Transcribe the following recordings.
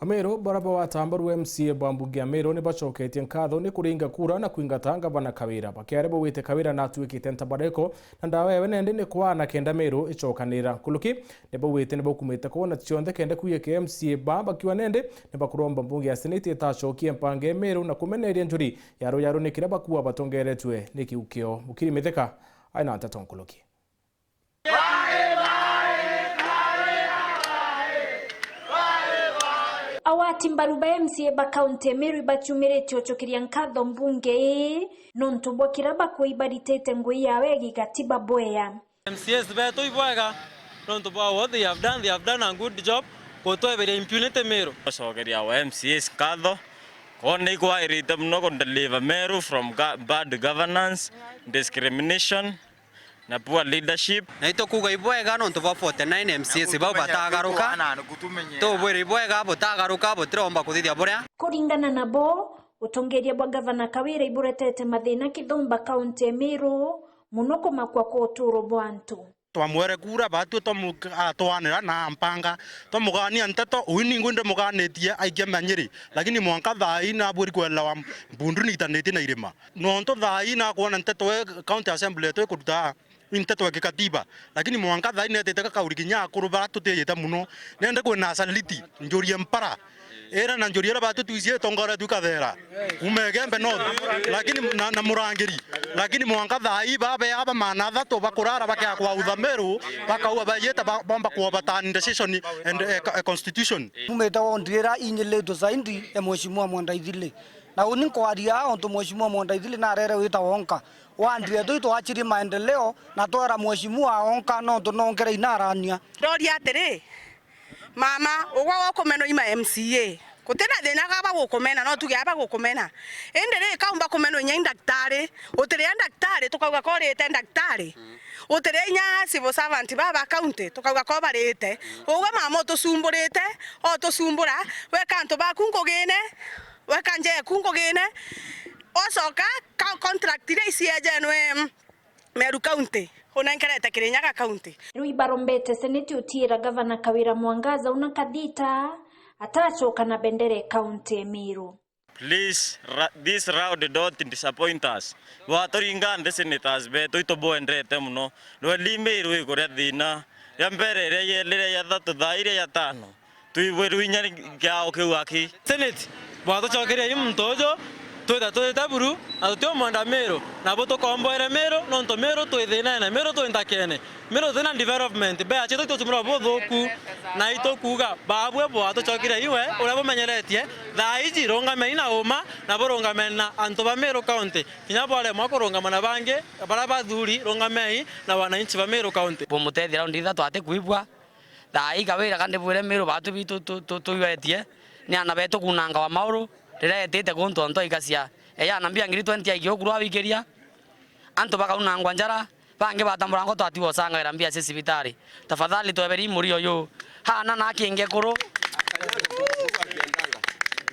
Amero baraba watambaru MCA Bwambunge Amero ni bacoketie nkatho ni kuringa kura na kuingata Gavana Kawira bakiare wite Kawira na atuikite ntabareko na ndawa yewe nende ni kwana kenda Amero icokanira kuluki ni wite ni bakumite kuona cionthe kenda kuyeke MCA bakiwa nende ni bakuromba mbunge ya Senate itacokie mpange Amero na kumeneria njuri yaro ni kira bakuwa batongeretwe ni kiukio Mukiri Mitheka aina atatonkuluki. Awati mbaruba MCA ba kaunti Meru bachumirete ochokiria nkatho mbunge nontu bwakiraba kuibaritete ngui yawe gigatiba boya. MCAs beto ibwega nontu bwa what they have done a good job koto very impunity Meru. Sogeria wa MCAs nkatho kone kwa irite mno ko deliver Meru from bad governance, discrimination na poor leadership. Na ito kuga ibwega nontu bwa 49 MCAs ba batagaruka to bwiri ibwega batagaruka botromba kuthithia buria kuringana nabo utongeria bwa Gavana Kawira iburetete mathina kithumba kaunti Meru muno kumakwa kwa uturo bwantu twamwere kura batu twanira na mpanga twamugania nteto uini ngunde muganetie aikia manyiri lakini mwanka thai na buri kwela wa mbundu nitanete na irima nonto thai na kuona nteto county assembly to kuruta nteto katiba lakini mwanka thai netete kaurikinya kurubara tuteyeta muno nende kwena saliti njuri mpara era na njuri era batu tuisie tongora tukathera umegembe no lakini na murangiri lakini mwanka thai babe aba manatha to bakurara bakya kwa Meru bakauwa bayeta bomba kwa batani decision and constitution mumeta ondira inyeleto zaindi mheshimiwa Mwandaithile na uninko aria onto mheshimiwa Mwandaithile na rere wita wonka wandire to achiri maendeleo na tora mheshimiwa onka no to nongera inarania ndori atiri mama ugwa wokomeno ima MCA kutena thina gaba gukomena no tuge aba gukomena endere kaumba komeno nya daktari utire daktari tukauga ko rete daktari utire nya civil servant baba county tukauga ko barete uga mama tusumburite o tusumbura we kanto ba kunkogene we kanje kunkogene osoka contract ile isiajenwe Meru County unankerete Kirinyaga County Rui barombete Senate utira Gavana Kawira Mwangaza unakadita atachoka na bendere county Meru. Please, this round don't disappoint us. Watoringande senators beto itoboendrete muno rweli Meru ikoria thina ya mbere yelere ya thatu thaire ya tano tuiweru inya kyao kiwaki Senate bwatochokeria imtojo twita buru atutio mwanda Meru na boto komboere Meru nonto Meru twithina na Meru twintakene Meru thina development be achi tutumura bothoku na itokuga babwe bwatochokeria iwe ura bumenyeretie thaiji rongame ina uma na borongame na antoba Meru County kinya bwale mwakoronga na bange baraba thuri rongame na wananchi ba Meru County bomutethira nditha twate kuibwa thai Kawira kande bwire Meru batu bitu tuiwetie ni ana beto kunanga wa mauru rirete kuntu onto ikasia eya nambia ngiri 20 aigio abigeria anto bakauna ngwanjara bange batamburango twatiwo sanga irambia sibitari tafadhali tweberi muri oyo hana na kinge kuru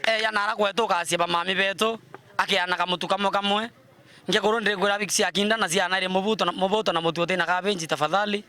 eya nara kwetuka asia ba mami beto akiana kamutukamo kamwe ngekuru ndigura bikisia kinda na ciana ire mubuto na mutuote na kabenji tafadhali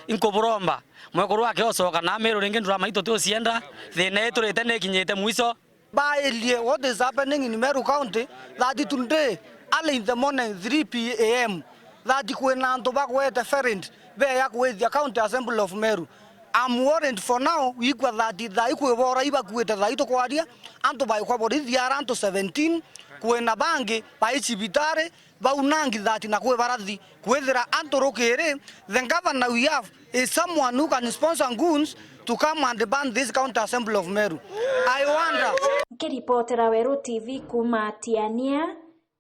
inkoburomba mwekuru wake osoka na Meru ringi ndura maito tu sienda thina yetu rete ne kinyete mwiso. By what is happening in Meru County that today early in the morning 3 p.m. that kwena ntobako interferent be yakwe the county assembly of Meru. I'm worried for now ikwa that ikwe bora iba kweta that to kwadia anto ba kwa bodi diara anto 17 kwena bange ba ichibitare ba unangi that na kwe barathi kwethera anto rokere the governor we have is someone who can sponsor goons to come and ban this county assembly of Meru. I wonder. Kiripotera Weru TV kuma Tiania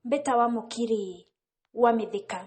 Beta wa Mukiri wa Mithika.